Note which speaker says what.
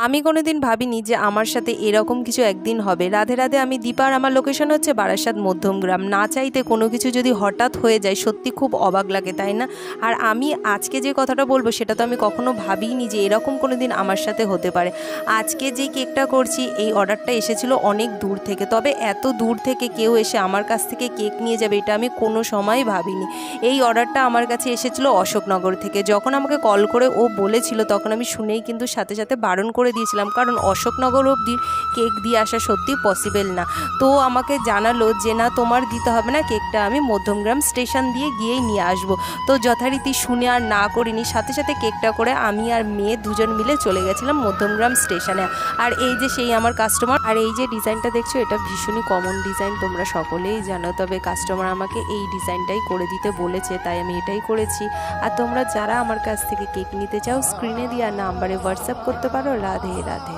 Speaker 1: আমি কোনোদিন ভাবিনি যে আমার সাথে এরকম কিছু একদিন হবে। রাধে রাধে, আমি দীপা আর আমার লোকেশন হচ্ছে বারাসাত মধ্যমগ্রাম। না চাইতে কোনো কিছু যদি হঠাৎ হয়ে যায় সত্যি খুব অবাক লাগে, তাই না? আর আমি আজকে যে কথাটা বলবো সেটা তো আমি কখনো ভাবিনি যে এরকম কোনো দিন আমার সাথে হতে পারে। আজকে যে কেকটা করছি এই অর্ডারটা এসেছিলো অনেক দূর থেকে, তবে এত দূর থেকে কেউ এসে আমার কাছ থেকে কেক নিয়ে যাবে এটা আমি কোনো সময় ভাবিনি। এই অর্ডারটা আমার কাছে এসেছিলো অশোকনগর থেকে। যখন আমাকে কল করে ও বলেছিল তখন আমি শুনেই কিন্তু সাথে সাথে বারণ করে দিয়েছিলাম, কারণ অশোকনগর অবধি কেক দিয়ে আসা সত্যি পসিবল না। তো আমাকে জানালো যে না, তোমার দিতে হবে না, কেকটা আমি মধ্যমগ্রাম স্টেশন দিয়ে গিয়েই নিয়ে আসবো। তো যথারীতি শুনে আর না করিনি, সাথে সাথে কেকটা করে আমি আর মেয়ে দুজন মিলে চলে গেছিলাম মধ্যমগ্রাম স্টেশনে। আর এই যে সেই আমার কাস্টমার, আর এই যে ডিজাইনটা দেখছো এটা ভীষণই কমন ডিজাইন, তোমরা সকলেই জানো, তবে কাস্টমার আমাকে এই ডিজাইনটাই করে দিতে বলেছে তাই আমি এটাই করেছি। আর তোমরা যারা আমার কাছ থেকে কেক নিতে চাও স্ক্রিনে দেওয়া নাম্বারে হোয়াটসঅ্যাপ করতে পারো। রাধে রাধে।